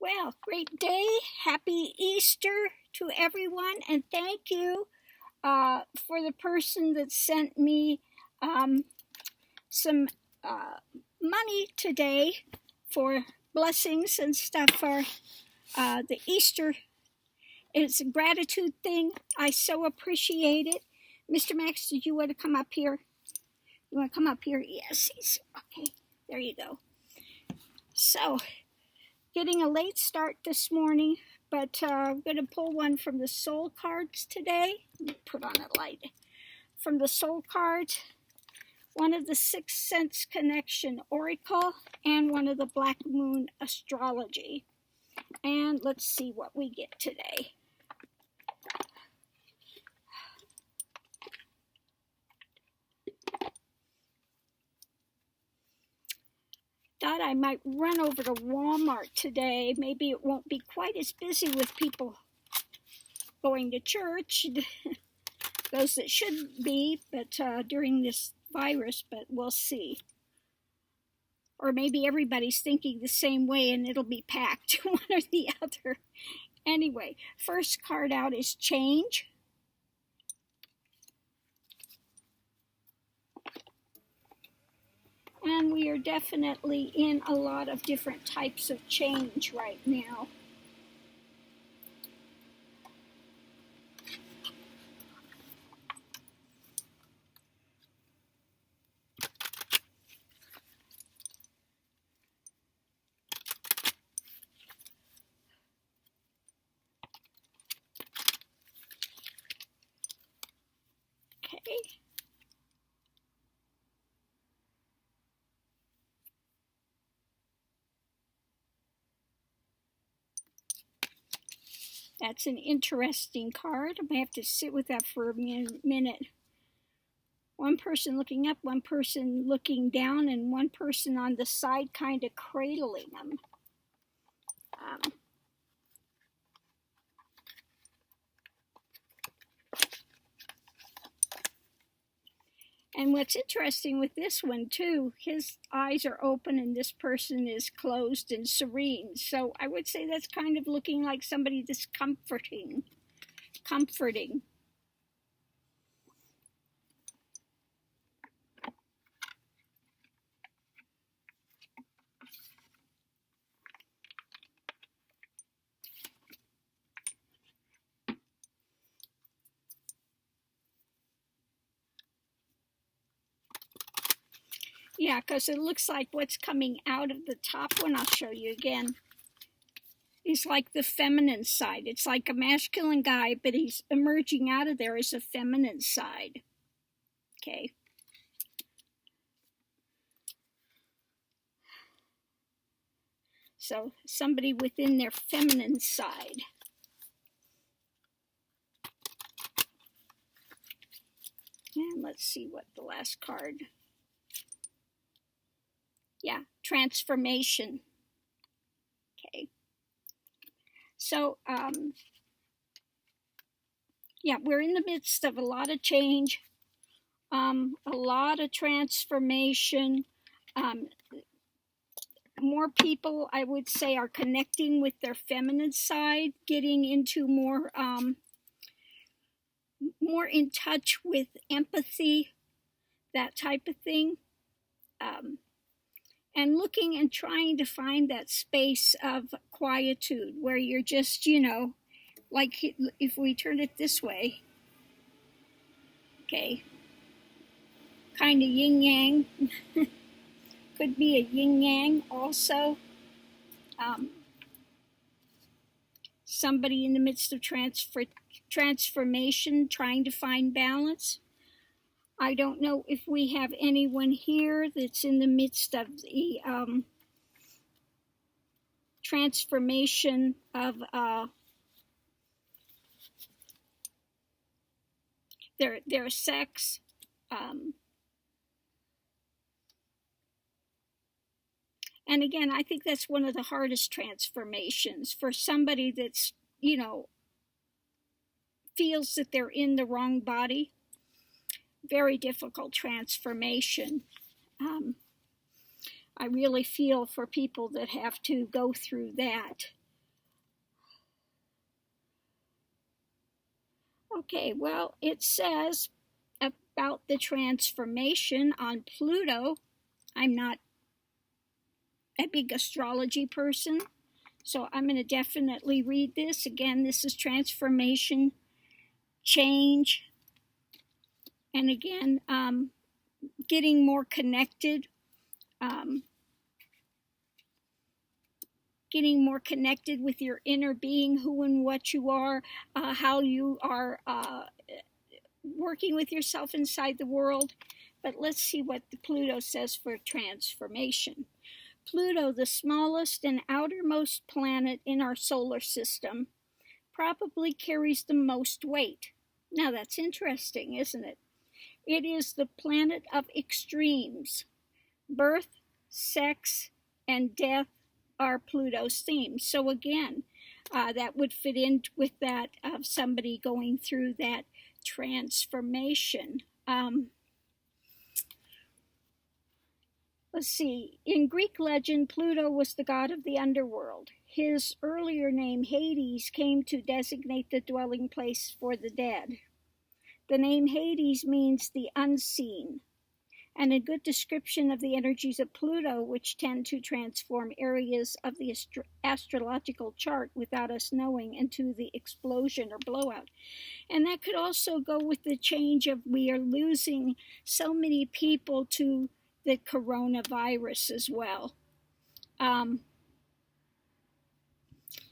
Well, great day. Happy Easter to everyone. And thank you for the person that sent me some money today for blessings and stuff for the Easter. It's a gratitude thing. I so appreciate it. Mr. Max, did you want to come up here? You want to come up here? Yes, he's okay. There you go. So, getting a late start this morning, but I'm going to pull one from the soul cards today. Put on a light. From the soul cards, one of the Sixth Sense Connection Oracle, and one of the Black Moon Astrology. And let's see what we get today. Thought I might run over to Walmart today. Maybe it won't be quite as busy with people going to church, those that should be, but during this virus, but we'll see. Or maybe everybody's thinking the same way and it'll be packed, one or the other. Anyway, first card out is change. And we are definitely in a lot of different types of change right now. Okay. That's an interesting card. I may have to sit with that for a minute. One person looking up, one person looking down, and one person on the side kind of cradling them. And what's interesting with this one too, his eyes are open and this person is closed and serene. So I would say that's kind of looking like somebody that's comforting. Yeah, because it looks like what's coming out of the top one, I'll show you again, is like the feminine side. It's like a masculine guy, but he's emerging out of there as a feminine side. Okay. So somebody within their feminine side. And let's see what the last card. Yeah, transformation. Okay. So, yeah, we're in the midst of a lot of change, a lot of transformation. More people, I would say, are connecting with their feminine side, getting into more in touch with empathy, that type of thing. And looking and trying to find that space of quietude where you're just, like if we turn it this way, okay, kind of yin-yang, could be a yin-yang also. Somebody in the midst of transformation, trying to find balance. I don't know if we have anyone here that's in the midst of the transformation of their sex. And again, I think that's one of the hardest transformations for somebody that's, feels that they're in the wrong body. Very difficult transformation. I really feel for people that have to go through that. Okay, well, it says about the transformation on Pluto. I'm not a big astrology person, so I'm going to definitely read this. Again, this is transformation, change, and again, getting more connected, um, getting more connected with your inner being, who and what you are, how you are working with yourself inside the world. But let's see what the Pluto says for transformation. Pluto, the smallest and outermost planet in our solar system, probably carries the most weight. Now that's interesting, isn't it? It is the planet of extremes. Birth, sex, and death are Pluto's themes. So again, that would fit in with that of somebody going through that transformation. Let's see. In Greek legend, Pluto was the god of the underworld. His earlier name, Hades, came to designate the dwelling place for the dead. The name Hades means the unseen, and a good description of the energies of Pluto, which tend to transform areas of the astrological chart without us knowing into the explosion or blowout. And that could also go with the change of we are losing so many people to the coronavirus as well.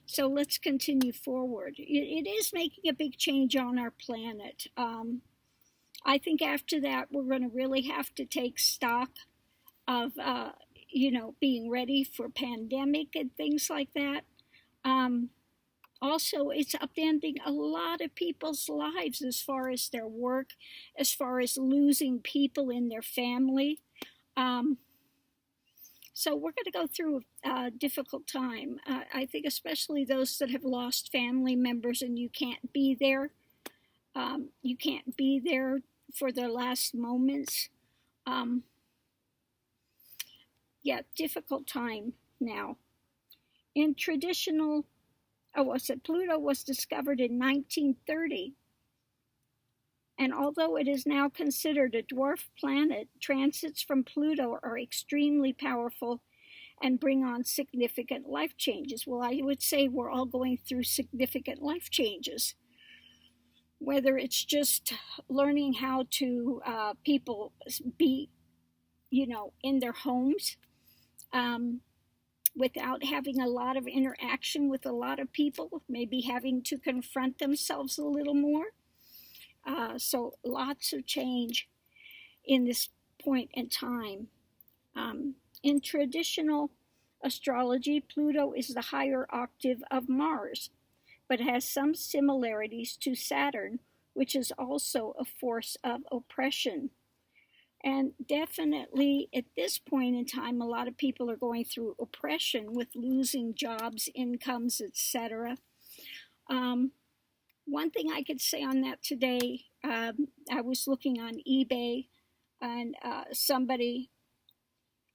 So let's continue forward. It is making a big change on our planet. I think after that, we're going to really have to take stock of, being ready for pandemic and things like that. Also, it's upending a lot of people's lives as far as their work, as far as losing people in their family. So we're going to go through a difficult time. I think especially those that have lost family members and you can't be there. You can't be there for their last moments. Difficult time now. In traditional, Pluto was discovered in 1930. And although it is now considered a dwarf planet, transits from Pluto are extremely powerful and bring on significant life changes. Well, I would say we're all going through significant life changes. Whether it's just learning how to people be, in their homes without having a lot of interaction with a lot of people, maybe having to confront themselves a little more. So lots of change in this point in time. In traditional astrology, Pluto is the higher octave of Mars, but has some similarities to Saturn, which is also a force of oppression. And definitely at this point in time, a lot of people are going through oppression with losing jobs, incomes, etc. One thing I could say on that today, I was looking on eBay and somebody,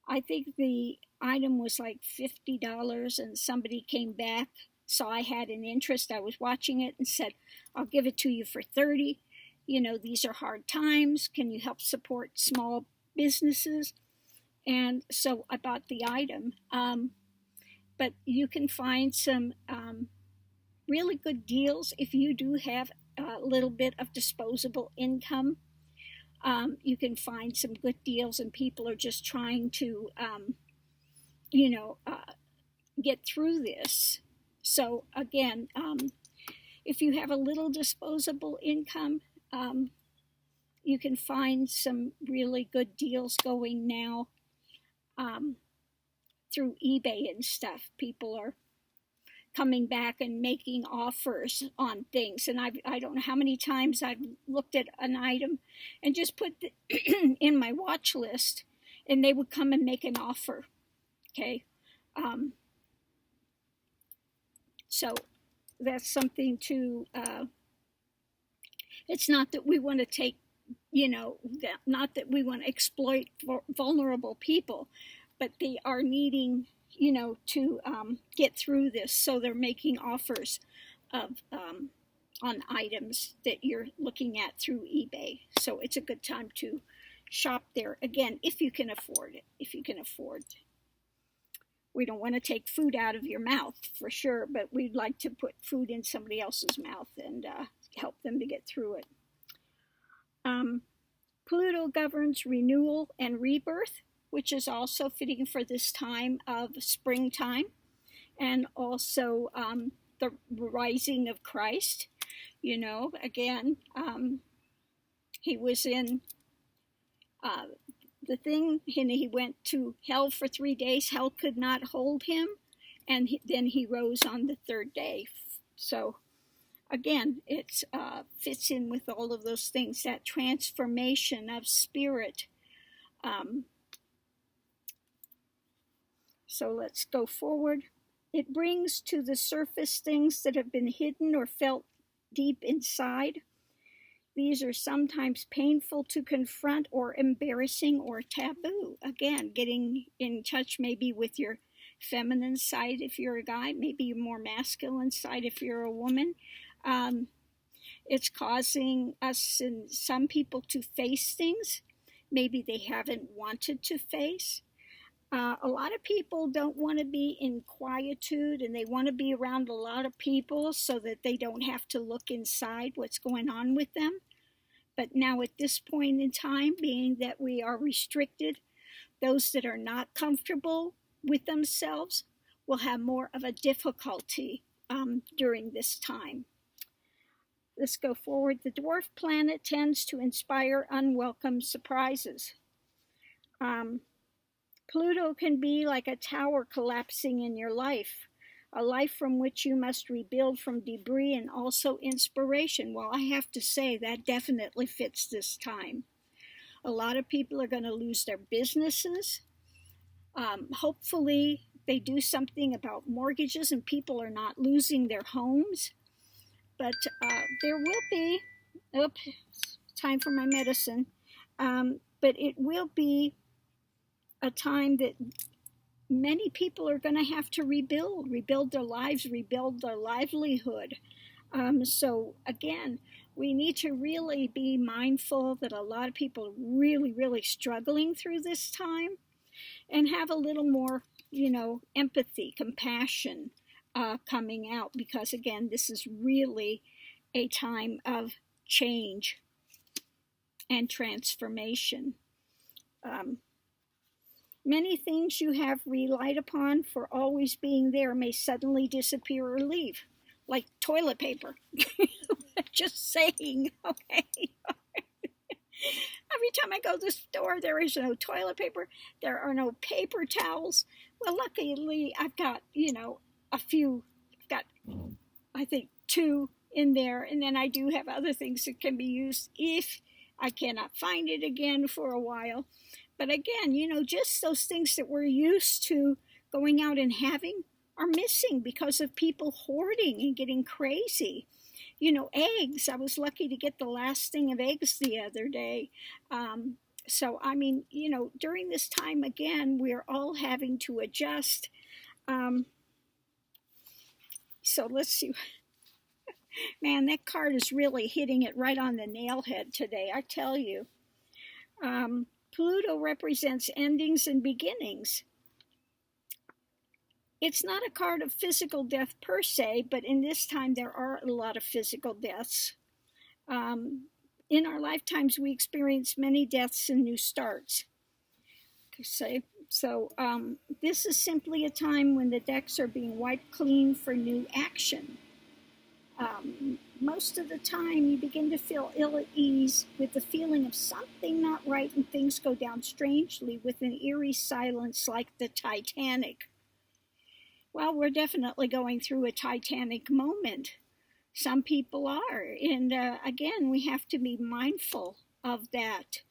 I think the item was like $50 and somebody came back, saw I had an interest, I was watching it and said, I'll give it to you for $30. These are hard times. Can you help support small businesses? And so I bought the item. But you can find some really good deals if you do have a little bit of disposable income. You can find some good deals, and people are just trying to, get through this. So again, if you have a little disposable income, you can find some really good deals going now through eBay and stuff. People are coming back and making offers on things. And I don't know how many times I've looked at an item and just put in my watch list, and they would come and make an offer. Okay. So that's something to, it's not that we want to take, not that we want to exploit vulnerable people, but they are needing, to get through this. So they're making offers of, items that you're looking at through eBay. So it's a good time to shop there, again, if you can afford it. If you can afford. We don't want to take food out of your mouth for sure, but we'd like to put food in somebody else's mouth and help them to get through it. Pluto governs renewal and rebirth, which is also fitting for this time of springtime, and also the rising of Christ. You know, again, he was in the thing, and he went to hell for 3 days. Hell could not hold him, and then he rose on the third day. So again, it fits in with all of those things, that transformation of spirit. So let's go forward. It brings to the surface things that have been hidden or felt deep inside. These are sometimes painful to confront or embarrassing or taboo. Again, getting in touch maybe with your feminine side if you're a guy, maybe your more masculine side if you're a woman. It's causing us and some people to face things maybe they haven't wanted to face. A lot of people don't want to be in quietude, and they want to be around a lot of people so that they don't have to look inside what's going on with them. But now at this point in time, being that we are restricted, those that are not comfortable with themselves will have more of a difficulty during this time. Let's go forward. The dwarf planet tends to inspire unwelcome surprises. Pluto can be like a tower collapsing in your life, a life from which you must rebuild from debris and also inspiration. Well, I have to say that definitely fits this time. A lot of people are going to lose their businesses. Hopefully, they do something about mortgages and people are not losing their homes. But there will be, time for my medicine, but it will be a time that many people are going to have to rebuild their lives, rebuild their livelihood. So again, we need to really be mindful that a lot of people are really, really struggling through this time, and have a little more, empathy, compassion coming out, because again, this is really a time of change and transformation. Many things you have relied upon for always being there may suddenly disappear or leave, like toilet paper. Just saying, okay? Every time I go to the store, there is no toilet paper. There are no paper towels. Well, luckily, I've got, a few. I've got, I think, 2 in there. And then I do have other things that can be used if I cannot find it again for a while. But again, just those things that we're used to going out and having are missing because of people hoarding and getting crazy. Eggs. I was lucky to get the last thing of eggs the other day. So, during this time, again, we're all having to adjust. So let's see. Man, that card is really hitting it right on the nail head today, I tell you. Pluto represents endings and beginnings. It's not a card of physical death per se, but in this time there are a lot of physical deaths. In our lifetimes, we experience many deaths and new starts. So this is simply a time when the decks are being wiped clean for new action. Most of the time, you begin to feel ill at ease with the feeling of something not right, and things go down strangely with an eerie silence like the Titanic. Well, we're definitely going through a Titanic moment. Some people are. And again, we have to be mindful of that.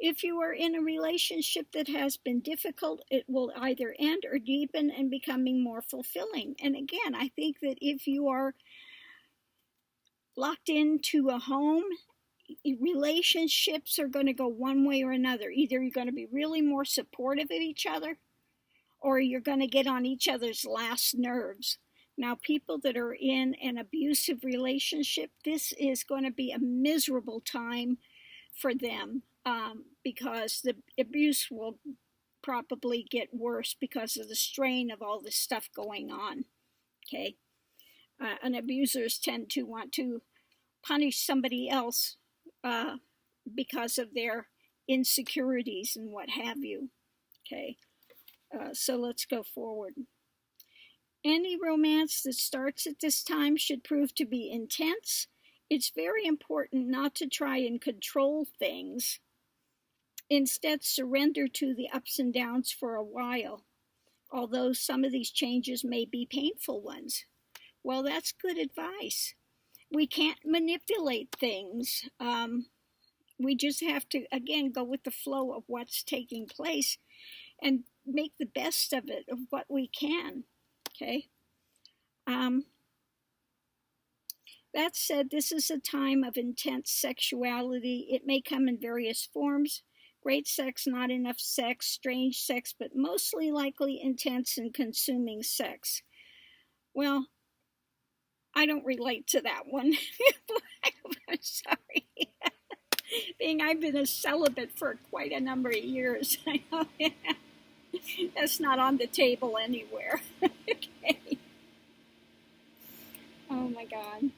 If you are in a relationship that has been difficult, it will either end or deepen and becoming more fulfilling. And again, I think that if you are locked into a home, relationships are going to go one way or another. Either you're going to be really more supportive of each other, or you're going to get on each other's last nerves. Now, people that are in an abusive relationship, this is going to be a miserable time for them, because the abuse will probably get worse because of the strain of all this stuff going on. Okay. And abusers tend to want to punish somebody else because of their insecurities and what have you. Okay. So let's go forward. Any romance that starts at this time should prove to be intense. It's very important not to try and control things. Instead, surrender to the ups and downs for a while, although some of these changes may be painful ones. Well, that's good advice. We can't manipulate things. We just have to, again, go with the flow of what's taking place and make the best of it, of what we can. Okay. That said, this is a time of intense sexuality. It may come in various forms. Great sex, not enough sex, strange sex, but mostly likely intense and consuming sex. Well, I don't relate to that one. I'm sorry. Being I've been a celibate for quite a number of years. I know that's not on the table anywhere. Okay. Oh my God.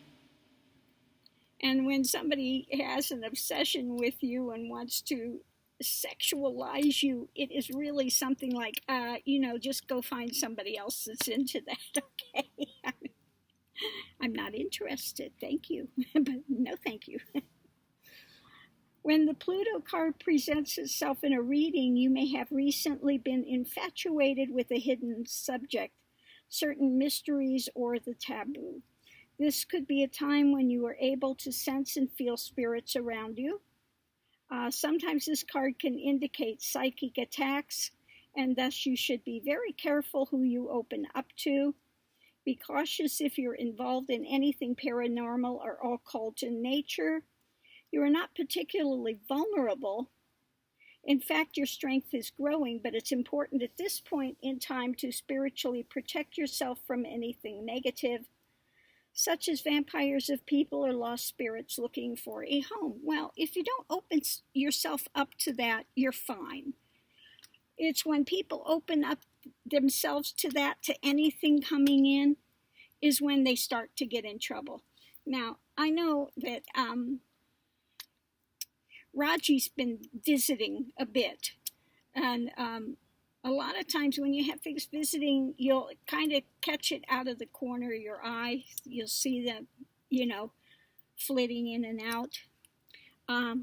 And when somebody has an obsession with you and wants to sexualize you, it is really something like, just go find somebody else that's into that, okay? I'm not interested, thank you, but no thank you. When the Pluto card presents itself in a reading, you may have recently been infatuated with a hidden subject, certain mysteries, or the taboo. This could be a time when you are able to sense and feel spirits around you. Sometimes this card can indicate psychic attacks, and thus you should be very careful who you open up to. Be cautious if you're involved in anything paranormal or occult in nature. You are not particularly vulnerable. In fact, your strength is growing, but it's important at this point in time to spiritually protect yourself from anything negative, such as vampires of people or lost spirits looking for a home. Well, if you don't open yourself up to that, you're fine. It's when people open up themselves to that, to anything coming in, is when they start to get in trouble. Now, I know that Raji's been visiting a bit, and a lot of times when you have things visiting, you'll kind of catch it out of the corner of your eye. You'll see them, flitting in and out.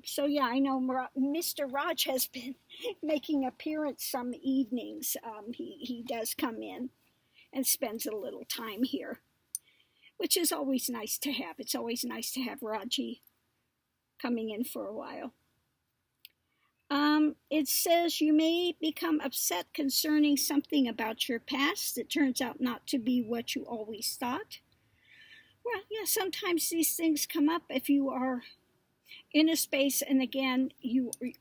So yeah, I know Mr. Raj has been making appearance some evenings. He does come in and spends a little time here, which is always nice to have. It's always nice to have Raji coming in for a while. It says you may become upset concerning something about your past that turns out not to be what you always thought. Well, yeah, sometimes these things come up if you are in a space, and again,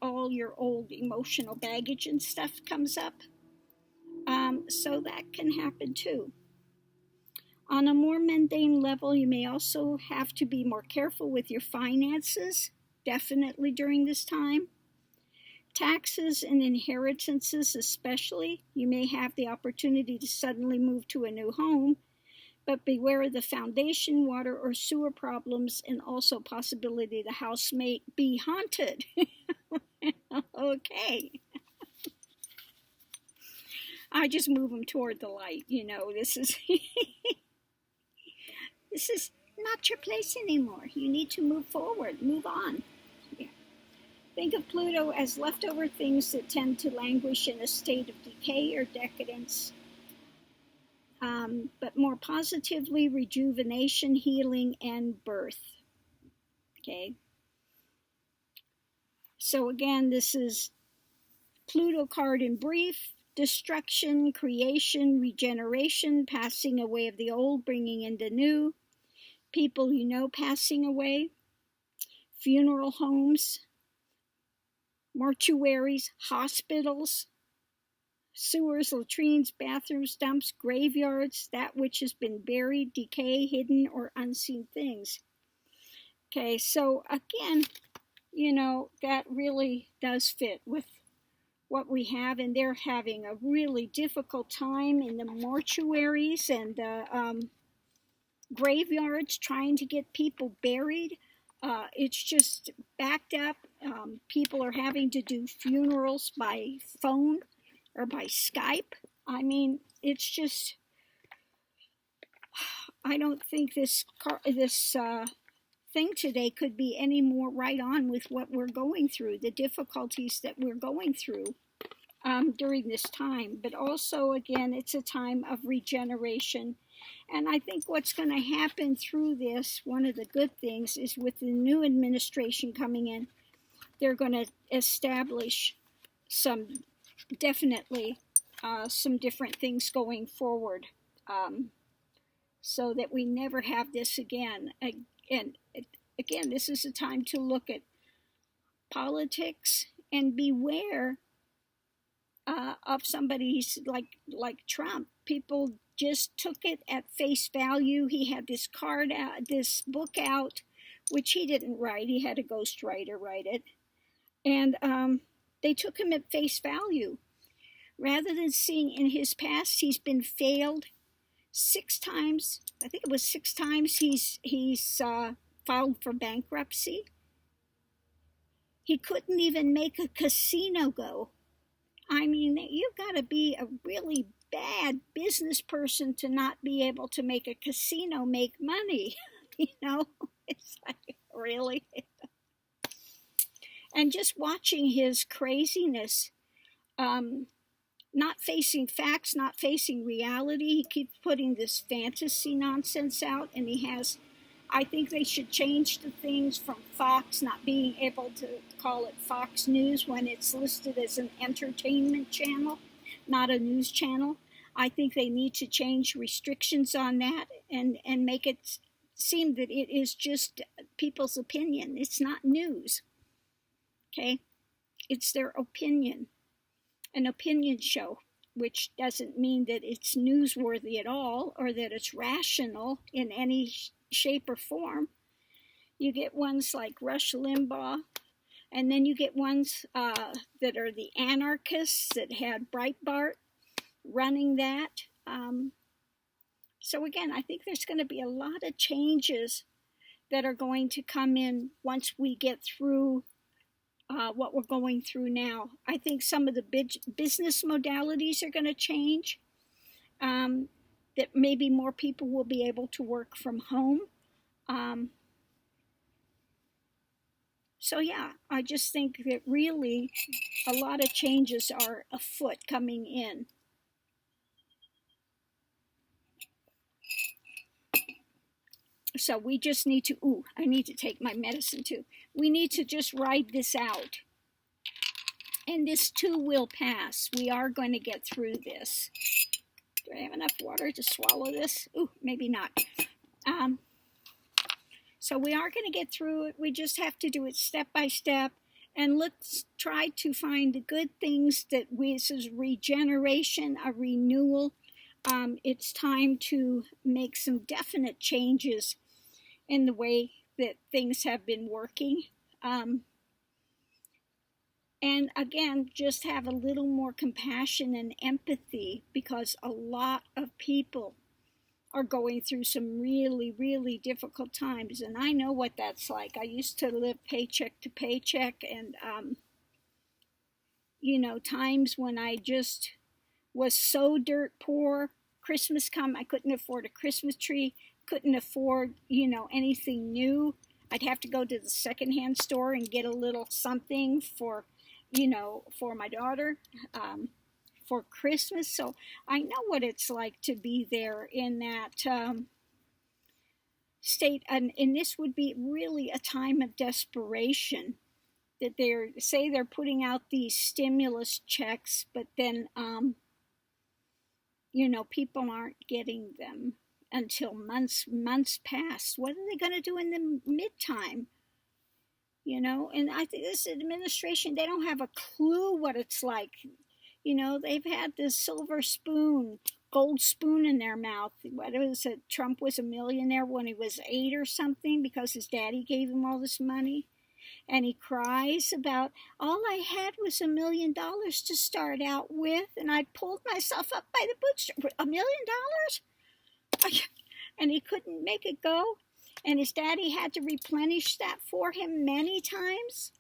all your old emotional baggage and stuff comes up. So that can happen too. On a more mundane level, you may also have to be more careful with your finances, definitely during this time. Taxes and inheritances especially. You may have the opportunity to suddenly move to a new home, but beware of the foundation, water, or sewer problems, and also possibility the house may be haunted. Okay. I just move them toward the light. This is this is not your place anymore. You need to move forward, move on. Yeah. Think of Pluto as leftover things that tend to languish in a state of decay or decadence, but more positively, rejuvenation, healing, and birth. Okay. So again, this is Pluto card in brief. Destruction, creation, regeneration, passing away of the old, bringing in the new, people passing away, funeral homes, mortuaries, hospitals, sewers, latrines, bathrooms, dumps, graveyards, that which has been buried, decay, hidden, or unseen things. Okay, so again, that really does fit with what we have, and they're having a really difficult time in the mortuaries and the graveyards trying to get people buried. It's just backed up. People are having to do funerals by phone or by Skype. I mean, it's just, I don't think this thing today could be any more right on with what we're going through, the difficulties that we're going through during this time. But also, again, it's a time of regeneration. And I think what's going to happen through this, one of the good things, is with the new administration coming in, they're going to establish some different things going forward, so that we never have this again. And again, this is a time to look at politics and beware of somebody's like Trump. People just took it at face value. He had this book out, which he didn't write. He had a ghostwriter write it. And they took him at face value. Rather than seeing in his past, he's been failed 6 times. I think it was 6 times he's filed for bankruptcy. He couldn't even make a casino go. I mean, you've got to be a really bad business person to not be able to make a casino make money. It's like, really? And just watching his craziness, not facing facts, not facing reality. He keeps putting this fantasy nonsense out, and I think they should change the things from Fox not being able to call it Fox News when it's listed as an entertainment channel, not a news channel. I think they need to change restrictions on that and make it seem that it is just people's opinion. It's not news. Okay? It's their opinion. An opinion show, which doesn't mean that it's newsworthy at all or that it's rational in any shape or form. You get ones like Rush Limbaugh, and then you get ones that are the anarchists that had Breitbart running that. So again, I think there's going to be a lot of changes that are going to come in once we get through what we're going through now. I think some of the business modalities are going to change. That maybe more people will be able to work from home. So yeah, I just think that really a lot of changes are afoot coming in. So we just need to, I need to take my medicine too. We need to just ride this out. And this too will pass. We are going to get through this. Do I have enough water to swallow this? Maybe not. So we are going to get through it. We just have to do it step by step. And let's try to find the good things that this is regeneration, a renewal. It's time to make some definite changes in the way that things have been working. And again, just have a little more compassion and empathy, because a lot of people are going through some really, really difficult times. And I know what that's like. I used to live paycheck to paycheck, and, times when I just was so dirt poor. Christmas come, I couldn't afford a Christmas tree, couldn't afford, anything new. I'd have to go to the secondhand store and get a little something for my daughter for Christmas. So I know what it's like to be there in that state. And this would be really a time of desperation, that they're putting out these stimulus checks, but then, people aren't getting them until months pass. What are they going to do in the midtime? And I think this administration, they don't have a clue what it's like. They've had this silver spoon, gold spoon in their mouth. What was it? Trump was a millionaire when he was 8 or something because his daddy gave him all this money. And he cries about, all I had was $1 million to start out with, and I pulled myself up by the bootstraps. $1 million? And he couldn't make it go. And his daddy had to replenish that for him many times.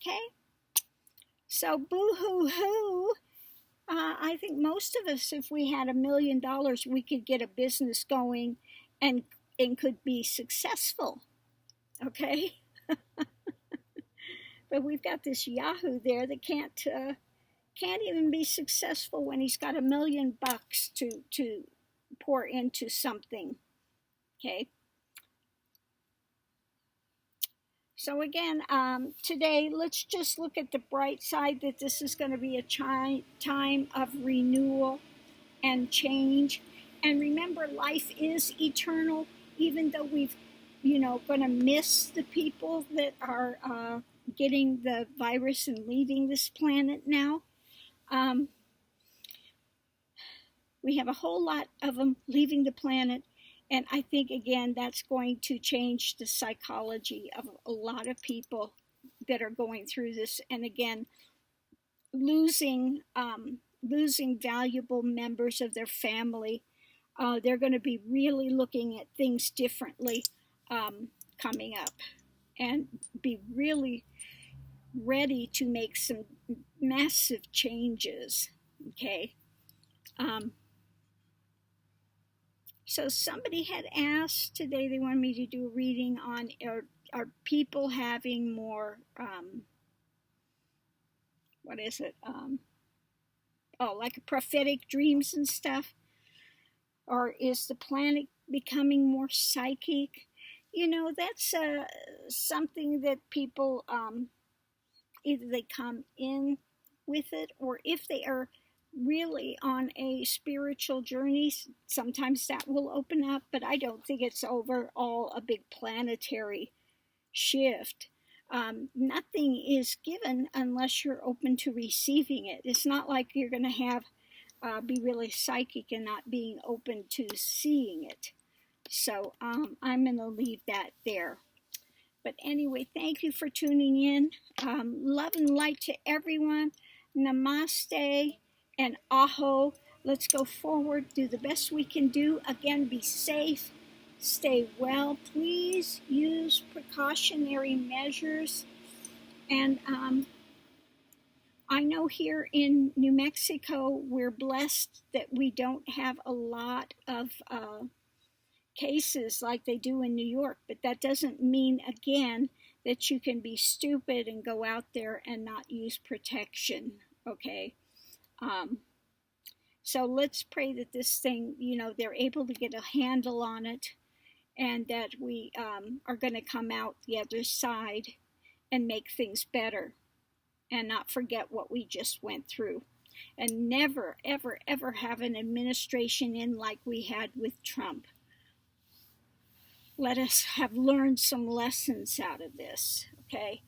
Okay? So boo-hoo-hoo. I think most of us, if we had $1 million, we could get a business going and could be successful. Okay? But we've got this Yahoo there that can't even be successful when he's got $1 million to pour into something. Okay. So again, today, let's just look at the bright side that this is going to be a time of renewal and change. And remember, life is eternal, even though we've, going to miss the people that are getting the virus and leaving this planet now. We have a whole lot of them leaving the planet. And I think, again, that's going to change the psychology of a lot of people that are going through this. And again, losing valuable members of their family. They're going to be really looking at things differently coming up and be really ready to make some massive changes. Okay. So somebody had asked today, they wanted me to do a reading on are people having more, like prophetic dreams and stuff? Or is the planet becoming more psychic? That's something that people, either they come in with it, or if they are really on a spiritual journey, sometimes that will open up, but I don't think it's overall a big planetary shift. Nothing is given unless you're open to receiving it. It's not like you're going to be really psychic and not being open to seeing it. So I'm going to leave that there. But anyway, thank you for tuning in. Love and light to everyone. Namaste and aho. Let's go forward, do the best we can do. Again, be safe, stay well. Please use precautionary measures. And I know here in New Mexico, we're blessed that we don't have a lot of cases like they do in New York. But that doesn't mean, again, that you can be stupid and go out there and not use protection. Okay? So let's pray that this thing, they're able to get a handle on it, and that we are going to come out the other side and make things better and not forget what we just went through. And never, ever, ever have an administration in like we had with Trump. Let us have learned some lessons out of this, okay?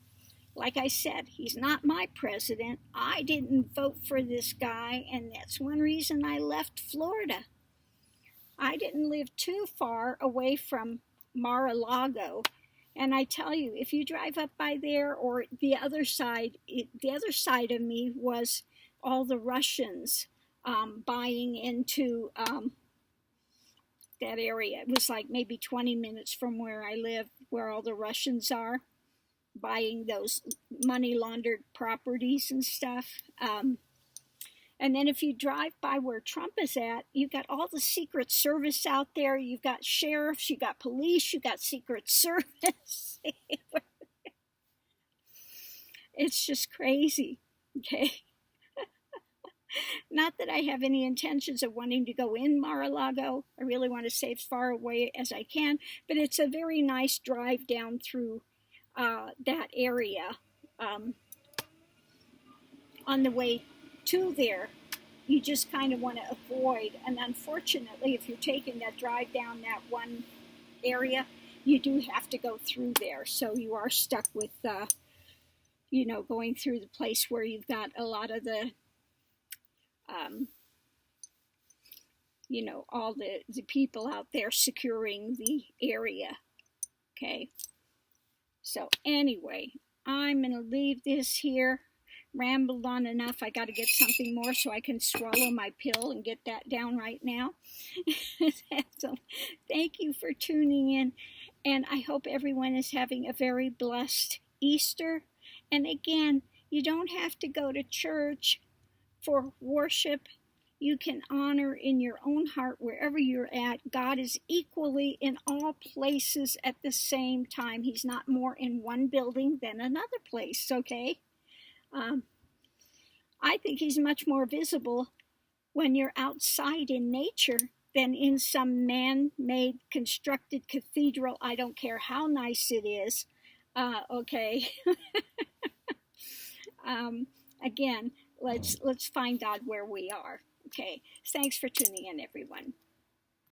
Like I said, he's not my president. I didn't vote for this guy, and that's one reason I left Florida. I didn't live too far away from Mar-a-Lago, and I tell you, if you drive up by there or the other side of me was all the Russians buying into that area. It was like maybe 20 minutes from where I live, where all the Russians are, buying those money laundered properties and stuff. And then if you drive by where Trump is at, you've got all the Secret Service out there. You've got sheriffs, you've got police, you've got Secret Service. It's just crazy, okay? Not that I have any intentions of wanting to go in Mar-a-Lago. I really want to stay as far away as I can. But it's a very nice drive down through that area. On the way to there, you just kind of want to avoid. And unfortunately, if you're taking that drive down that one area, you do have to go through there. So you are stuck with, going through the place where you've got a lot of the you know, all the people out there securing the area. Okay. So anyway, I'm going to leave this here. Rambled on enough. I got to get something more so I can swallow my pill and get that down right now. So thank you for tuning in. And I hope everyone is having a very blessed Easter. And again, you don't have to go to church for worship. You can honor in your own heart wherever you're at. God is equally in all places at the same time. He's not more in one building than another place, okay? I think he's much more visible when you're outside in nature than in some man-made constructed cathedral. I don't care how nice it is, okay? Again, let's find out where we are. Okay, thanks for tuning in, everyone.